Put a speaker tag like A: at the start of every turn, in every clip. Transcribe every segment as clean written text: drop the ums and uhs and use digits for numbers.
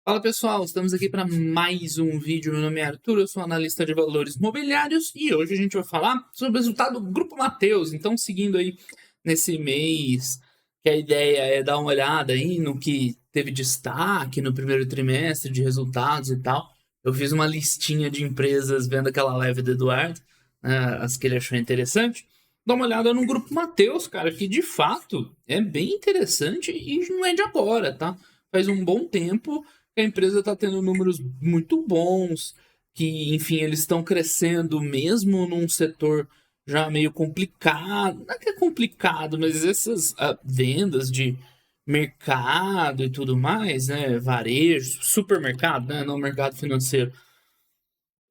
A: Fala pessoal, estamos aqui para mais um vídeo. Meu nome é Arthur, eu sou analista de valores imobiliários e hoje a gente vai falar sobre o resultado do Grupo Mateus. Então, seguindo aí nesse mês, que a ideia é dar uma olhada aí no que teve destaque no primeiro trimestre de resultados e tal. Eu fiz uma listinha de empresas vendo aquela live do Eduardo, as que ele achou interessante. Dá uma olhada no Grupo Mateus, cara, que de fato é bem interessante e não é de agora, tá? Faz um bom tempo a empresa está tendo números muito bons, que, enfim, eles estão crescendo mesmo num setor já meio complicado. Não é que é complicado, mas essas vendas de mercado e tudo mais, né? Varejo, supermercado, né? Não mercado financeiro.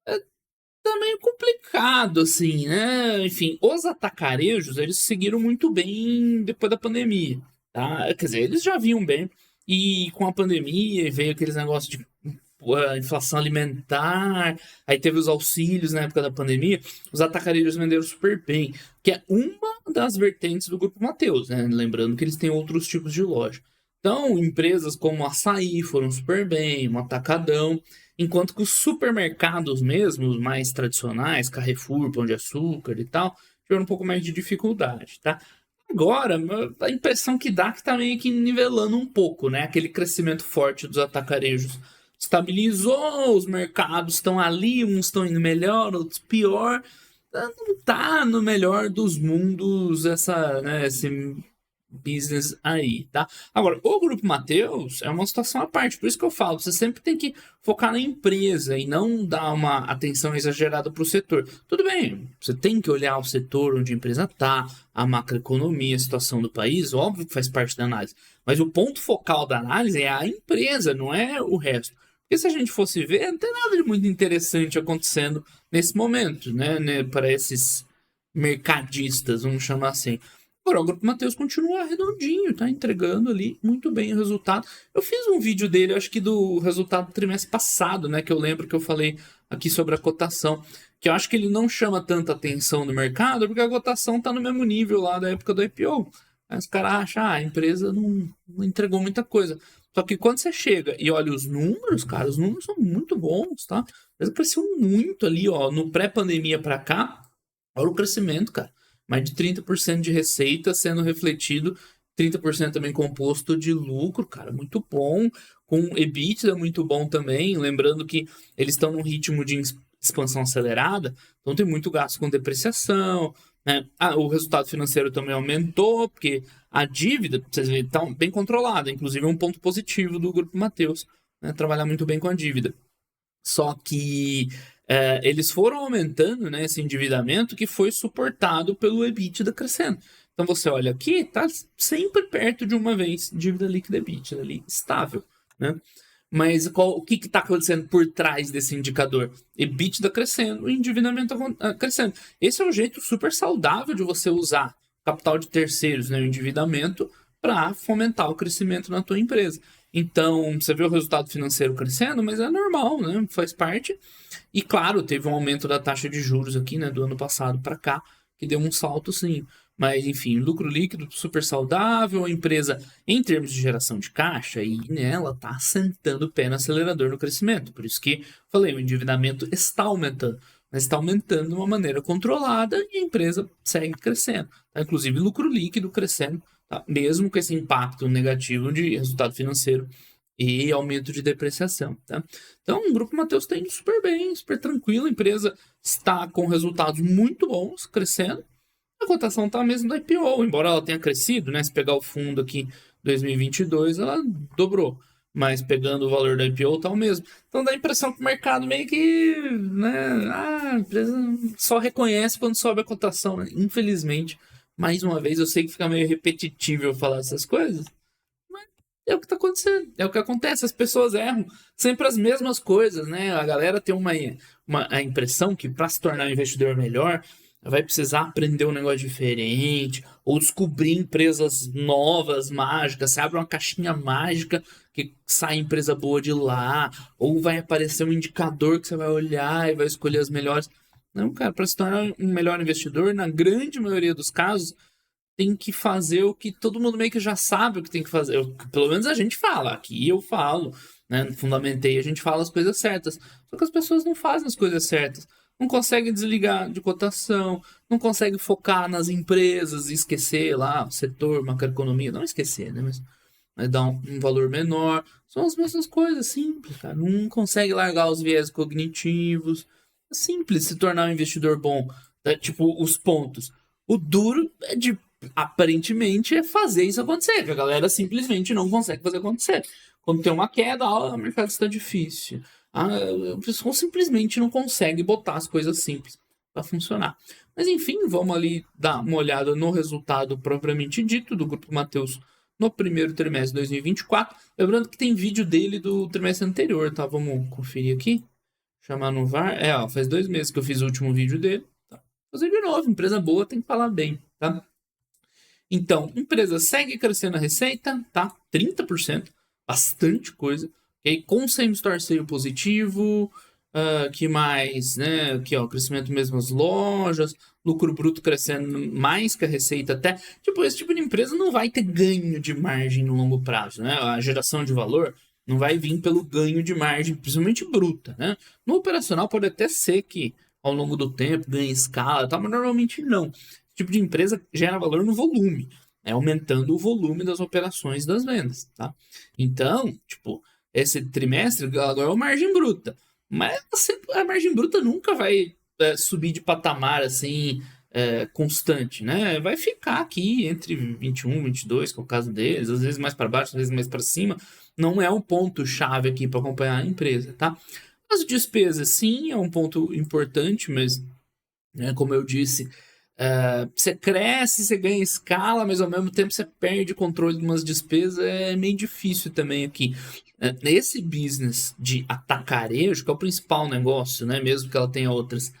A: Tá meio complicado, assim, né? Enfim, os atacarejos, eles seguiram muito bem depois da pandemia, tá? Quer dizer, eles já vinham bem. E com a pandemia veio aqueles negócios de inflação alimentar, aí teve os auxílios na época da pandemia, os atacarejos venderam super bem, que é uma das vertentes do Grupo Mateus, né? Lembrando que eles têm outros tipos de loja. Então, empresas como Açaí foram super bem, um Atacadão, enquanto que os supermercados mesmo, os mais tradicionais, Carrefour, Pão de Açúcar e tal, tiveram um pouco mais de dificuldade, tá? Agora, a impressão que dá é que tá meio que nivelando um pouco, né? Aquele crescimento forte dos atacarejos estabilizou, os mercados estão ali, uns estão indo melhor, outros pior. Não tá no melhor dos mundos esse business aí, tá? Agora, o Grupo Mateus é uma situação à parte, por isso que eu falo, você sempre tem que focar na empresa e não dar uma atenção exagerada para o setor. Tudo bem, você tem que olhar o setor onde a empresa tá, a macroeconomia, a situação do país, óbvio que faz parte da análise, mas o ponto focal da análise é a empresa, não é o resto. Porque se a gente fosse ver, não tem nada de muito interessante acontecendo nesse momento, né para esses mercadistas, vamos chamar assim. Agora, o Grupo Mateus continua redondinho, tá entregando ali muito bem o resultado. Eu fiz um vídeo dele, acho que do resultado do trimestre passado, né? Que eu lembro que eu falei aqui sobre a cotação. Que eu acho que ele não chama tanta atenção no mercado, porque a cotação tá no mesmo nível lá da época do IPO. Aí os caras acham, a empresa não entregou muita coisa. Só que quando você chega e olha os números, cara, os números são muito bons, tá? Eles cresceu muito ali, ó, no pré-pandemia para cá. Olha o crescimento, cara. Mais de 30% de receita sendo refletido, 30% também composto de lucro, cara, muito bom. Com EBITDA muito bom também. Lembrando que eles estão num ritmo de expansão acelerada, então tem muito gasto com depreciação, né? O resultado financeiro também aumentou, porque a dívida, vocês verem, está bem controlada, inclusive é um ponto positivo do Grupo Mateus, né? Trabalhar muito bem com a dívida. Só que eles foram aumentando, né, esse endividamento que foi suportado pelo EBITDA crescendo. Então você olha aqui, tá sempre perto de uma vez dívida líquida EBITDA ali, estável, né? Mas o que está acontecendo por trás desse indicador? EBITDA crescendo, endividamento crescendo. Esse é um jeito super saudável de você usar capital de terceiros, né, o endividamento, para fomentar o crescimento na tua empresa. Então, você vê o resultado financeiro crescendo, mas é normal, né? Faz parte. E claro, teve um aumento da taxa de juros aqui, né, do ano passado para cá, que deu um salto sim. Mas, enfim, lucro líquido super saudável, a empresa, em termos de geração de caixa, e ela está assentando o pé no acelerador no crescimento. Por isso que falei, o endividamento está aumentando, mas está aumentando de uma maneira controlada e a empresa segue crescendo. Tá? Inclusive, lucro líquido crescendo, tá? Mesmo com esse impacto negativo de resultado financeiro e aumento de depreciação, tá? Então, o Grupo Mateus está indo super bem, super tranquilo, a empresa está com resultados muito bons, crescendo, a cotação está mesmo da IPO, embora ela tenha crescido, né? Se pegar o fundo aqui 2022, ela dobrou, mas pegando o valor da IPO tá o mesmo. Então dá a impressão que o mercado meio que, né? A empresa só reconhece quando sobe a cotação, né? Infelizmente, mais uma vez, eu sei que fica meio repetitivo eu falar essas coisas, é o que tá acontecendo, é o que acontece, as pessoas erram sempre as mesmas coisas, né? A galera tem a impressão que para se tornar um investidor melhor, vai precisar aprender um negócio diferente, ou descobrir empresas novas, mágicas. Você abre uma caixinha mágica que sai empresa boa de lá, ou vai aparecer um indicador que você vai olhar e vai escolher as melhores. Não, cara, para se tornar um melhor investidor, na grande maioria dos casos, tem que fazer o que todo mundo meio que já sabe o que tem que fazer. Pelo menos a gente fala, aqui eu falo. né? No Fundamentei a gente fala as coisas certas, só que as pessoas não fazem as coisas certas. Não conseguem desligar de cotação, não conseguem focar nas empresas e esquecer lá o setor, macroeconomia, não esquecer, né? Mas dar um valor menor. São as mesmas coisas, simples, cara. Não consegue largar os viés cognitivos. É simples se tornar um investidor bom. É, tipo, os pontos. O duro é de, aparentemente, é fazer isso acontecer, que a galera simplesmente não consegue fazer acontecer. Quando tem uma queda, o mercado está difícil. O pessoal simplesmente não consegue botar as coisas simples para funcionar. Mas enfim, vamos ali dar uma olhada no resultado propriamente dito do Grupo Mateus no primeiro trimestre de 2024. Lembrando que tem vídeo dele do trimestre anterior, tá? Vamos conferir aqui. Chamar no VAR. Ó, faz 2 meses que eu fiz o último vídeo dele. Tá? Fazer de novo, empresa boa tem que falar bem, tá? Então, empresa segue crescendo a receita, tá? 30%, bastante coisa. Okay? Com same-store sale positivo, que mais, né? Aqui, ó, crescimento mesmo as lojas, lucro bruto crescendo mais que a receita até. Tipo, esse tipo de empresa não vai ter ganho de margem no longo prazo, né? A geração de valor não vai vir pelo ganho de margem, principalmente bruta, né? No operacional pode até ser que ao longo do tempo ganhe escala, tá? Mas normalmente não. Esse tipo de empresa gera valor no volume, né? Aumentando o volume das operações das vendas, tá? Então, tipo, esse trimestre agora é a margem bruta. Mas a margem bruta nunca vai subir de patamar assim constante, né? Vai ficar aqui entre 21 e 22, que é o caso deles, às vezes mais para baixo, às vezes mais para cima. Não é um ponto chave aqui para acompanhar a empresa, tá? As despesas, sim, é um ponto importante, mas, né, como eu disse, você cresce, você ganha escala, mas ao mesmo tempo você perde controle de umas despesas, é meio difícil também aqui. Nesse business de atacarejo, que é o principal negócio, né, mesmo que ela tenha outras,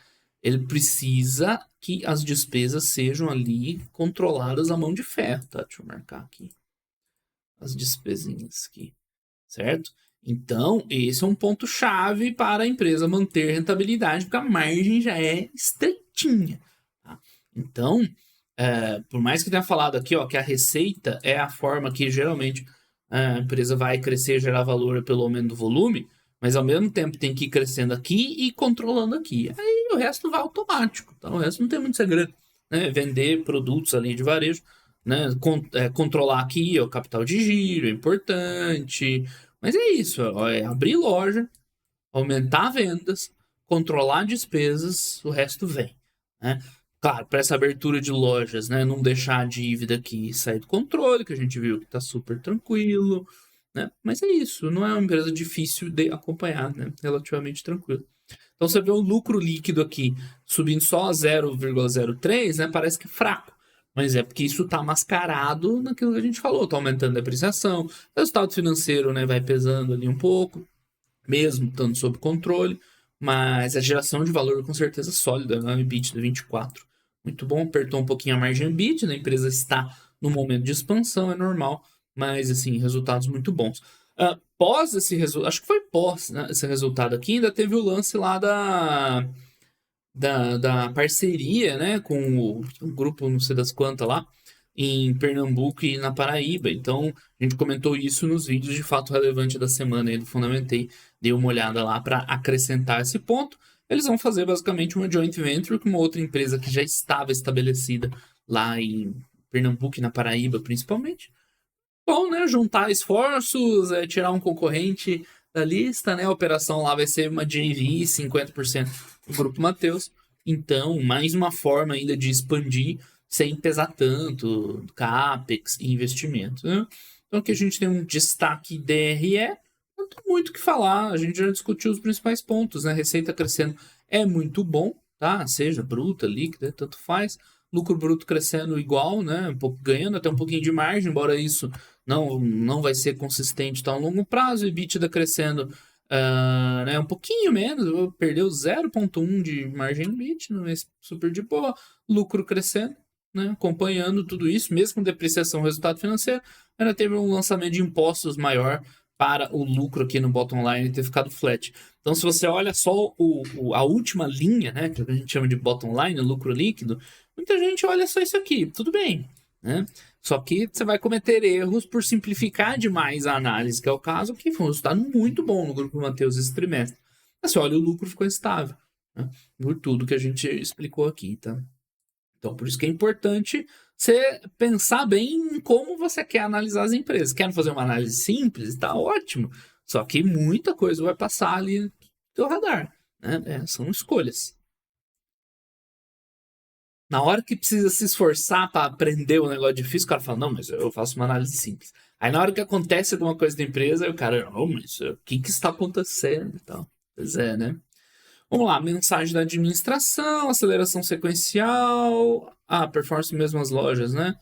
A: ele precisa que as despesas sejam ali controladas à mão de ferro, tá? Deixa eu marcar aqui as despesinhas aqui, certo? Então, esse é um ponto chave para a empresa manter rentabilidade, porque a margem já é estreitinha. Tá? Então, por mais que tenha falado aqui, ó, que a receita é a forma que geralmente a empresa vai crescer e gerar valor pelo aumento do volume, mas ao mesmo tempo tem que ir crescendo aqui e controlando aqui. Aí o resto vai automático, tá? O resto não tem muito segredo. Né? Vender produtos ali de varejo, né? Controlar aqui o capital de giro, é importante. Mas é isso, ó, é abrir loja, aumentar vendas, controlar despesas, o resto vem. Né? Claro, para essa abertura de lojas, né, não deixar a dívida aqui sair do controle, que a gente viu que está super tranquilo, né? Mas é isso, não é uma empresa difícil de acompanhar, né? Relativamente tranquilo. Então você vê o lucro líquido aqui subindo só 0,03, né? Parece que é fraco. Mas é porque isso está mascarado naquilo que a gente falou, está aumentando a depreciação, o resultado financeiro, né, vai pesando ali um pouco, mesmo estando sob controle, mas a geração de valor com certeza sólida, né? EBITDA 24. Muito bom, apertou um pouquinho a margem EBITDA, a empresa está no momento de expansão, é normal, mas assim, resultados muito bons. Pós esse resultado, acho que foi pós, né, esse resultado aqui, ainda teve o lance lá da parceria, né, com o grupo não sei das quantas lá, em Pernambuco e na Paraíba. Então, a gente comentou isso nos vídeos de fato relevante da semana aí do Fundamentei. Dei uma olhada lá para acrescentar esse ponto. Eles vão fazer basicamente uma joint venture com uma outra empresa que já estava estabelecida lá em Pernambuco e na Paraíba, principalmente. Bom, né? Juntar esforços, tirar um concorrente da lista, né? A operação lá vai ser uma JV, 50% do Grupo Mateus. Então, mais uma forma ainda de expandir sem pesar tanto CAPEX e investimento. Né? Então, aqui a gente tem um destaque DRE, não tem muito o que falar, a gente já discutiu os principais pontos, né? Receita crescendo é muito bom, tá? Seja bruta, líquida, tanto faz. Lucro bruto crescendo igual, né? Ganhando até um pouquinho de margem, embora isso não vai ser consistente tão a longo prazo. EBITDA crescendo né, um pouquinho menos, perdeu 0,1 de margem EBITDA, não é super de boa. Lucro crescendo, né, acompanhando tudo isso, mesmo com depreciação resultado financeiro, ainda teve um lançamento de impostos maior para o lucro aqui no bottom line ter ficado flat. Então, se você olha só a última linha, né, que a gente chama de bottom line, lucro líquido, muita gente olha só isso aqui, tudo bem. né? Só que você vai cometer erros por simplificar demais a análise, que é o caso que foi um resultado muito bom no Grupo Mateus esse trimestre. Mas você olha, o lucro ficou estável, né? Por tudo que a gente explicou aqui, tá? Então, por isso que é importante você pensar bem em como você quer analisar as empresas. Quer fazer uma análise simples? Tá ótimo. Só que muita coisa vai passar ali no teu radar, né? São escolhas. Na hora que precisa se esforçar para aprender o negócio difícil, o cara fala, não, mas eu faço uma análise simples. Aí na hora que acontece alguma coisa da empresa, o cara, não, mas o que está acontecendo e tal. Pois é, né? Vamos lá, mensagem da administração, aceleração sequencial, performance mesmo as lojas, né?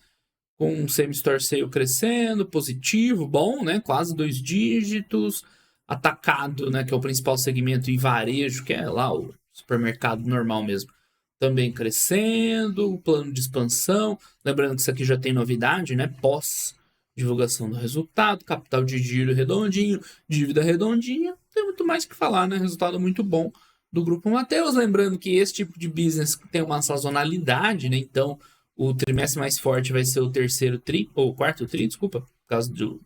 A: Com same-store sale crescendo, positivo, bom, né? Quase 2 dígitos. Atacado, né? Que é o principal segmento, e varejo, que é lá o supermercado normal mesmo, também crescendo. Plano de expansão. Lembrando que isso aqui já tem novidade, né? Pós divulgação do resultado, capital de giro redondinho, dívida redondinha. Não tem muito mais o que falar, né? Resultado muito bom do Grupo Mateus. Lembrando que esse tipo de business tem uma sazonalidade, né? Então, o trimestre mais forte vai ser o terceiro tri, ou quarto tri, desculpa, por causa do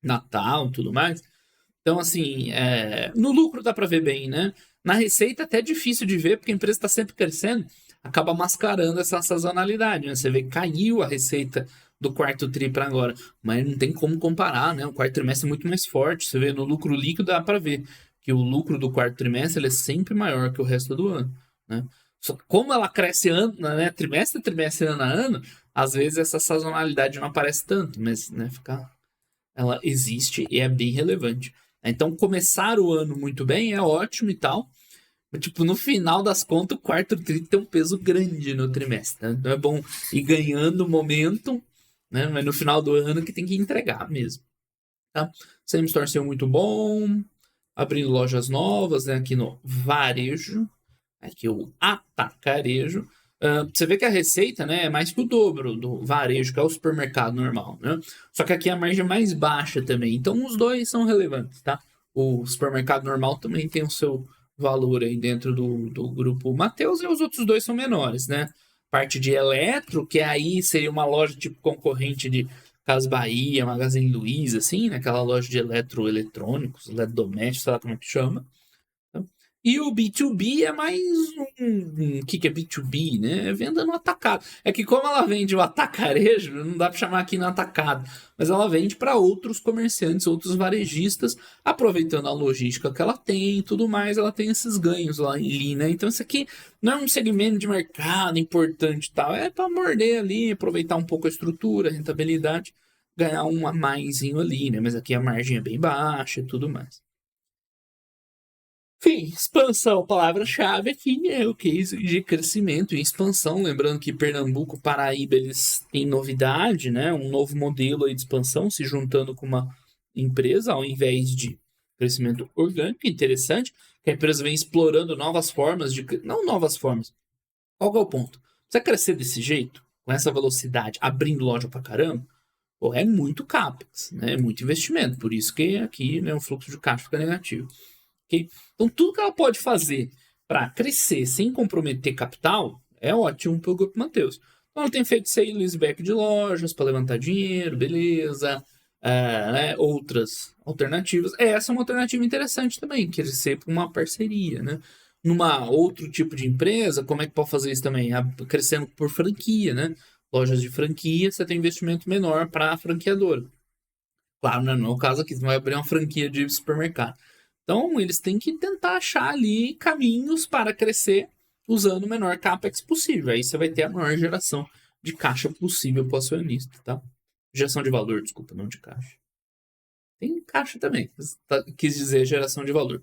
A: Natal e tudo mais. Então, assim, no lucro dá para ver bem, né? Na receita até é difícil de ver, porque a empresa está sempre crescendo, acaba mascarando essa sazonalidade, né? Você vê que caiu a receita do quarto tri para agora, mas não tem como comparar, né? O quarto trimestre é muito mais forte. Você vê no lucro líquido, dá para ver que o lucro do quarto trimestre ele é sempre maior que o resto do ano, né? Só que como ela cresce ano, né? Trimestre a trimestre, ano a ano, às vezes essa sazonalidade não aparece tanto, mas, né, ela existe e é bem relevante. Então, começar o ano muito bem é ótimo e tal. Mas, tipo, no final das contas, o quarto tri tem um peso grande no trimestre. Né? Então é bom ir ganhando momentum, né? Mas no final do ano que tem que entregar mesmo. Tá? Same Store saiu muito bom. Abrindo lojas novas, né? Aqui no varejo. Aqui o atacarejo. Você vê que a receita, né, é mais que o dobro do varejo, que é o supermercado normal, né? Só que aqui a margem é mais baixa também. Então os dois são relevantes, tá? O supermercado normal também tem o seu valor aí dentro do grupo Mateus, e os outros dois são menores, né? Parte de eletro, que aí seria uma loja tipo concorrente de Casas Bahia, Magazine Luiza, assim, né? Aquela loja de eletroeletrônicos, eletrodomésticos, sei lá como é que chama. E o B2B é mais o que é B2B, né? É venda no atacado. É que como ela vende o atacarejo, não dá para chamar aqui no atacado, mas ela vende para outros comerciantes, outros varejistas, aproveitando a logística que ela tem e tudo mais, ela tem esses ganhos lá ali, né? Então isso aqui não é um segmento de mercado importante e tal, é para morder ali, aproveitar um pouco a estrutura, a rentabilidade, ganhar um a maisinho ali, né? Mas aqui a margem é bem baixa e tudo mais. Enfim, expansão, palavra-chave aqui é o case de crescimento e expansão. Lembrando que Pernambuco, Paraíba, eles têm novidade, né? Um novo modelo aí de expansão, se juntando com uma empresa, ao invés de crescimento orgânico. Interessante que a empresa vem explorando novas formas de... Não novas formas. Qual que é o ponto? Você crescer desse jeito, com essa velocidade, abrindo loja pra caramba, pô, é muito CAPEX, né? É muito investimento. Por isso que aqui, né, o fluxo de caixa fica negativo. Okay? Então, tudo que ela pode fazer para crescer sem comprometer capital é ótimo para o Grupo Mateus. Então, ela tem feito sale leaseback de lojas para levantar dinheiro, beleza. Né, outras alternativas. Essa é uma alternativa interessante também, crescer por uma parceria. Né? Numa outro tipo de empresa, como é que pode fazer isso também? Crescendo por franquia. Né? Lojas de franquia, você tem investimento menor para a franqueadora. Claro, né? Não é o caso aqui, você vai abrir uma franquia de supermercado. Então, eles têm que tentar achar ali caminhos para crescer usando o menor capex possível. Aí você vai ter a maior geração de caixa possível para o acionista, tá? Geração de valor, desculpa, não de caixa. Tem caixa também, quis dizer geração de valor.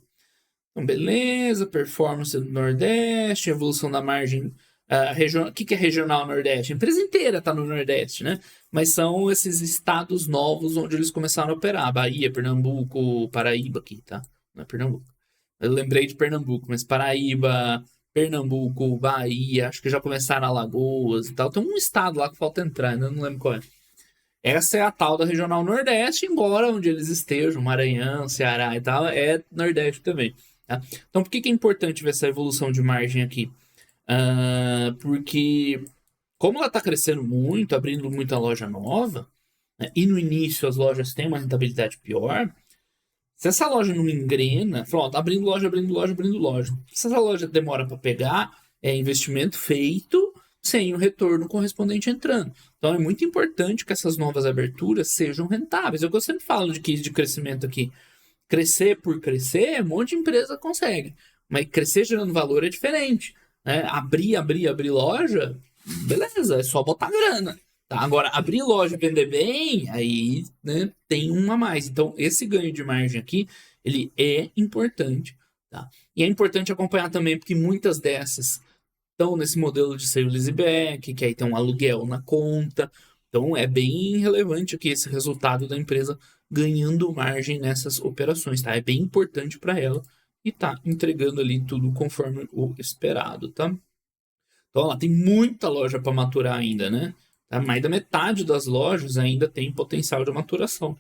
A: Então, beleza, performance do Nordeste, evolução da margem. O que é regional Nordeste? A empresa inteira está no Nordeste, né? Mas são esses estados novos onde eles começaram a operar. Bahia, Pernambuco, Paraíba aqui, tá? Não é Pernambuco. Eu lembrei de Pernambuco, mas Paraíba, Pernambuco, Bahia, acho que já começaram Alagoas e tal. Tem um estado lá que falta entrar, ainda não lembro qual é. Essa é a tal da Regional Nordeste, embora onde eles estejam, Maranhão, Ceará e tal, é Nordeste também. Tá? Então, por que é importante ver essa evolução de margem aqui? Porque como ela está crescendo muito, abrindo muita loja nova, né, e no início as lojas têm uma rentabilidade pior, se essa loja não engrena, fala, ó, tá abrindo loja, abrindo loja, abrindo loja. Se essa loja demora para pegar, é investimento feito sem o retorno correspondente entrando. Então é muito importante que essas novas aberturas sejam rentáveis. É o que eu sempre falo de case de crescimento aqui. Crescer por crescer, um monte de empresa consegue. Mas crescer gerando valor é diferente. Né? Abrir loja, beleza, é só botar grana. Tá? Agora, abrir loja e vender bem, aí né, tem um a mais. Então, esse ganho de margem aqui, ele é importante. Tá? E é importante acompanhar também, porque muitas dessas estão nesse modelo de sale leaseback, que aí tem um aluguel na conta. Então, é bem relevante aqui esse resultado da empresa ganhando margem nessas operações, tá? É bem importante para ela e tá entregando ali tudo conforme o esperado, tá? Então, ela tem muita loja para maturar ainda, né? Tá? Mais da metade das lojas ainda tem potencial de maturação,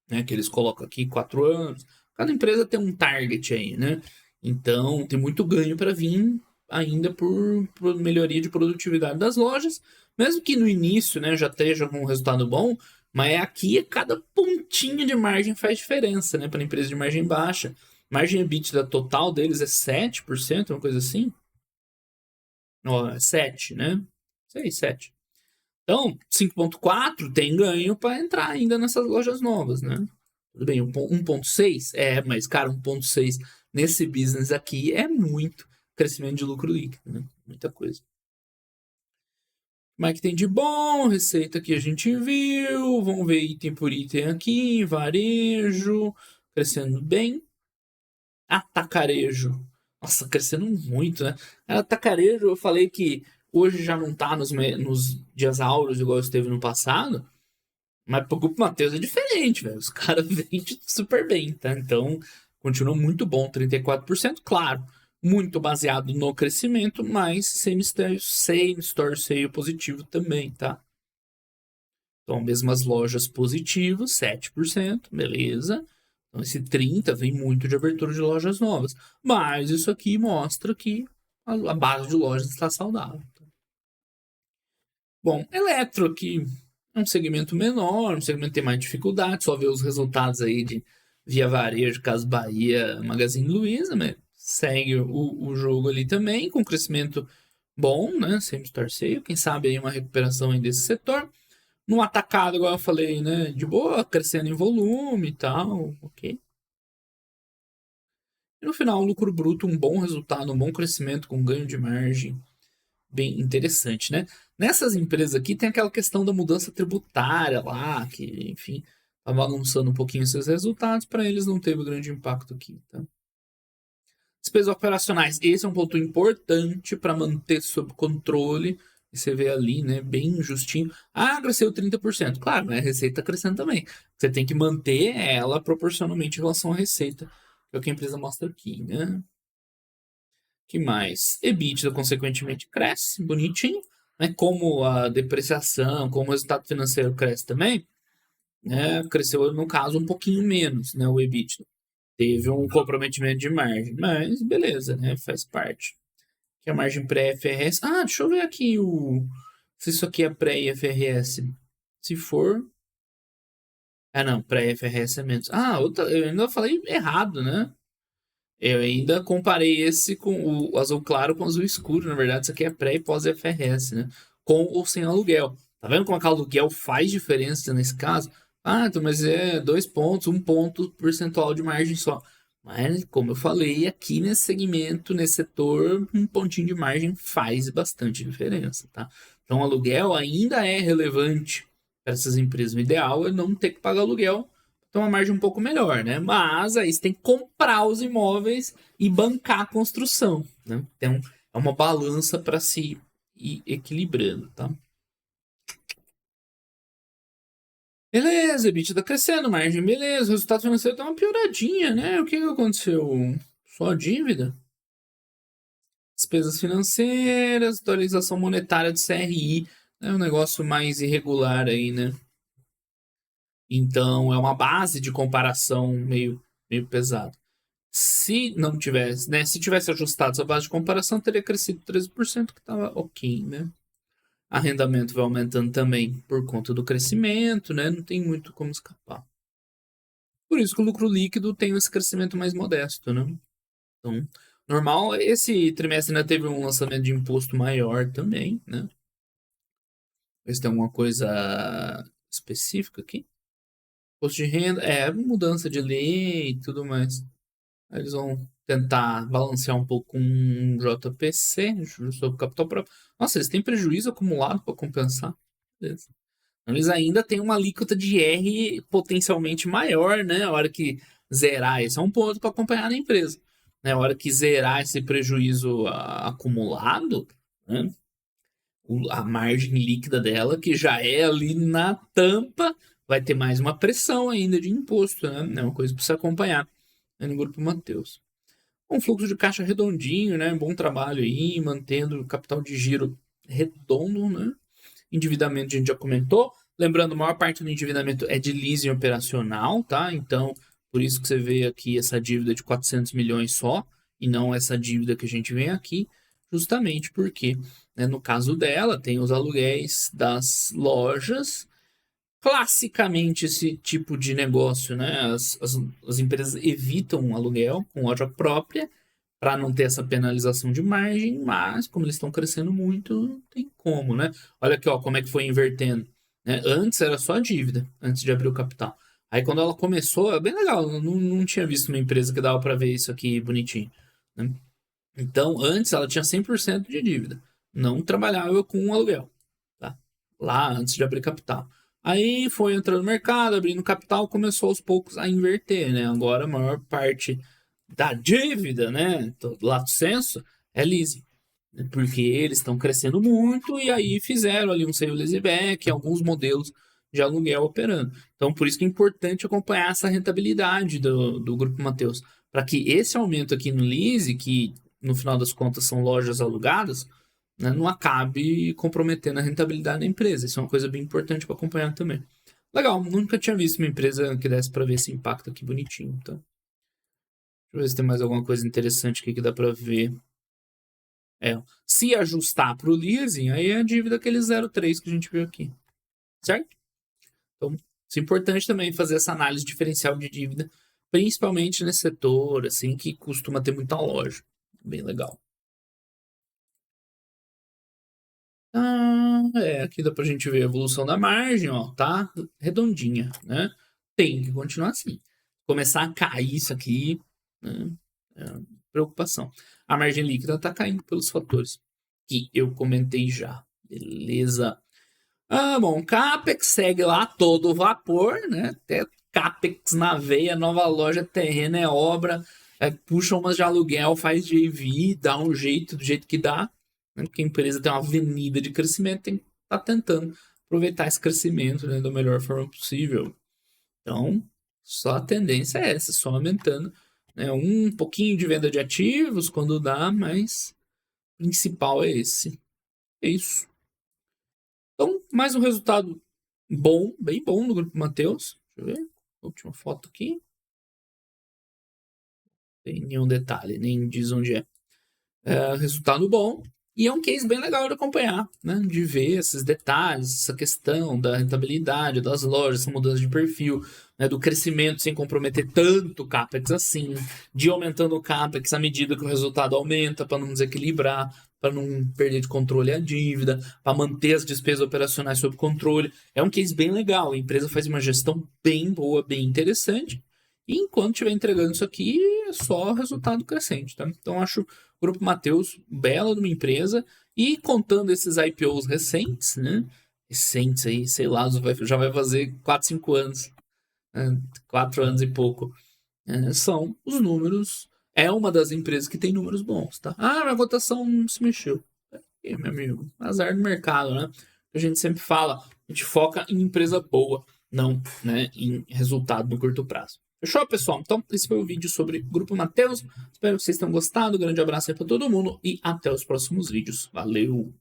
A: né? Que eles colocam aqui 4 anos. Cada empresa tem um target aí, né? Então, tem muito ganho para vir ainda por melhoria de produtividade das lojas, mesmo que no início, né, já esteja com um resultado bom, mas aqui cada pontinho de margem faz diferença, né, para empresa de margem baixa. Margem EBITDA total deles é 7%, uma coisa assim. Ó, é 7, né? Sei, 7. Então, 5,4 tem ganho para entrar ainda nessas lojas novas, né? Tudo bem, 1,6 é, mas cara, 1,6 nesse business aqui é muito crescimento de lucro líquido, né? Muita coisa. Mas que tem de bom, receita que a gente viu, vamos ver item por item aqui, varejo, crescendo bem. Atacarejo, nossa, crescendo muito, né? Atacarejo, eu falei que hoje já não tá nos dias áureos igual esteve no passado, mas pro Grupo Matheus é diferente, velho. Os caras vendem super bem, tá? Então, continua muito bom, 34%, claro. Muito baseado no crescimento, mas same-store sale positivo também, tá? Então, mesmas lojas positivas, 7%, beleza. Então, esse 30% vem muito de abertura de lojas novas. Mas isso aqui mostra que a base de lojas está saudável. Bom, eletro aqui é um segmento menor, um segmento que tem mais dificuldade, só ver os resultados aí de Via Varejo, Casas Bahia, Magazine Luiza, mas segue o jogo ali também, com crescimento bom, né? Sempre torcer, quem sabe aí uma recuperação aí desse setor. No atacado, igual eu falei, né? De boa, crescendo em volume e tal, ok. E no final, lucro bruto, um bom resultado, um bom crescimento com ganho de margem, bem interessante, né? Nessas empresas aqui tem aquela questão da mudança tributária lá, que, enfim, tá bagunçando um pouquinho seus resultados, para eles não teve grande impacto aqui, tá? Despesas operacionais, esse é um ponto importante para manter sob controle. E você vê ali, né, bem justinho. Ah, cresceu 30%. Claro, né, a receita crescendo também. Você tem que manter ela proporcionalmente em relação à receita, que é o que a empresa mostra aqui, né? Que mais? EBITDA, consequentemente, cresce, bonitinho. Né? Como a depreciação, como o resultado financeiro cresce também, né? Cresceu, no caso, um pouquinho menos, né, o EBITDA. Teve um comprometimento de margem, mas beleza, né? Faz parte. Que é a margem pré-IFRS. Ah, deixa eu ver aqui se isso aqui é pré-IFRS. Se for. Ah, não, pré-IFRS é menos. Ah, eu ainda falei errado, né? Eu ainda comparei esse com o azul claro com o azul escuro. Na verdade, isso aqui é pré e pós-IFRS, né? Com ou sem aluguel. Tá vendo como é que o aluguel faz diferença nesse caso? Ah, então, mas é 2 pontos, 1 ponto percentual de margem só. Mas, como eu falei, aqui nesse segmento, nesse setor, um pontinho de margem faz bastante diferença, tá? Então, o aluguel ainda é relevante para essas empresas. O ideal é não ter que pagar aluguel, tem uma margem um pouco melhor, né? Mas aí você tem que comprar os imóveis e bancar a construção, né? Então, é uma balança para se ir equilibrando, tá? Beleza, EBITDA tá crescendo, margem, beleza. O resultado financeiro tá uma pioradinha, né? O que aconteceu? Só dívida? Despesas financeiras, atualização monetária de CRI. É um negócio mais irregular aí, né? Então, é uma base de comparação meio pesada. Se não tivesse, né? Se tivesse ajustado essa base de comparação, teria crescido 13%, que estava ok, né? Arrendamento vai aumentando também por conta do crescimento, né? Não tem muito como escapar. Por isso que o lucro líquido tem esse crescimento mais modesto, né? Então, normal, esse trimestre ainda teve um lançamento de imposto maior também, né? Ver se tem alguma coisa específica aqui. Imposto de renda, mudança de lei e tudo mais. Aí eles vão tentar balancear um pouco com um JPC, juros sobre capital próprio. Nossa, eles têm prejuízo acumulado para compensar. Beleza. Então, eles ainda têm uma alíquota de R potencialmente maior, né? A hora que zerar, esse é um ponto para acompanhar na empresa. Né? A hora que zerar esse prejuízo acumulado, né? A margem líquida dela, que já é ali na tampa, vai ter mais uma pressão ainda de imposto, né? É uma coisa para você acompanhar, né? No Grupo Mateus. Um fluxo de caixa redondinho, né? Bom trabalho aí, mantendo o capital de giro redondo, né? Endividamento a gente já comentou. Lembrando, a maior parte do endividamento é de leasing operacional, tá? Então, por isso que você vê aqui essa dívida de 400 milhões só, e não essa dívida que a gente vê aqui, justamente porque, né, no caso dela, tem os aluguéis das lojas. Classicamente, esse tipo de negócio, né? As empresas evitam aluguel com loja própria para não ter essa penalização de margem, mas como eles estão crescendo muito, não tem como, né? Olha aqui, ó, como é que foi invertendo. Né? Antes era só a dívida, antes de abrir o capital. Aí quando ela começou, é bem legal, não tinha visto uma empresa que dava para ver isso aqui bonitinho. Né? Então, antes ela tinha 100% de dívida, não trabalhava com aluguel, tá? Lá antes de abrir capital. Aí foi entrando no mercado, abrindo capital, começou aos poucos a inverter, né? Agora a maior parte da dívida, né, do lato senso, é leasing. Porque eles estão crescendo muito e aí fizeram ali um sale leaseback, alguns modelos de aluguel operando. Então, por isso que é importante acompanhar essa rentabilidade do Grupo Mateus, para que esse aumento aqui no lease, que no final das contas são lojas alugadas, né, não acabe comprometendo a rentabilidade da empresa. Isso é uma coisa bem importante para acompanhar também. Legal, nunca tinha visto uma empresa que desse para ver esse impacto aqui bonitinho. Então, deixa eu ver se tem mais alguma coisa interessante aqui que dá para ver. Se ajustar para o leasing, aí é a dívida aquele 0,3 que a gente viu aqui. Certo? Então, isso é importante também fazer essa análise diferencial de dívida, principalmente nesse setor, assim, que costuma ter muita loja. Bem legal. Aqui dá pra gente ver a evolução da margem, ó, tá redondinha, né? Tem que continuar assim. Começar a cair isso aqui, né? Preocupação. A margem líquida tá caindo pelos fatores que eu comentei já. Beleza? Bom, CAPEX segue lá todo vapor, né? Até CAPEX na veia, nova loja, terreno é obra, puxa umas de aluguel, faz JV, dá um jeito, do jeito que dá, né? Porque a empresa tem uma avenida de crescimento, tem que estar tentando aproveitar esse crescimento, né, da melhor forma possível. Então, só a tendência é essa, só aumentando, né? Um pouquinho de venda de ativos quando dá, mas o principal é esse. É isso. Então, mais um resultado bom, bem bom do Grupo Mateus. Deixa eu ver. Última foto aqui. Não tem nenhum detalhe, nem diz onde é. Resultado bom. E é um case bem legal de acompanhar, né? De ver esses detalhes, essa questão da rentabilidade das lojas, essa mudança de perfil, né? Do crescimento sem comprometer tanto o CAPEX assim, de aumentando o CAPEX à medida que o resultado aumenta, para não desequilibrar, para não perder de controle a dívida, para manter as despesas operacionais sob controle. É um case bem legal. A empresa faz uma gestão bem boa, bem interessante. E enquanto estiver entregando isso aqui, é só resultado crescente, tá? Então, acho o Grupo Mateus, bela de uma empresa, e contando esses IPOs recentes, né? Recentes aí, sei lá, já vai fazer 4, 5 anos, 4 anos e pouco. São os números. É uma das empresas que tem números bons, tá? A cotação não se mexeu. Meu amigo, azar do mercado, né? A gente sempre fala, a gente foca em empresa boa, não, né, em resultado no curto prazo. Fechou, pessoal? Então, esse foi o vídeo sobre o Grupo Mateus. Espero que vocês tenham gostado. Grande abraço aí para todo mundo e até os próximos vídeos. Valeu!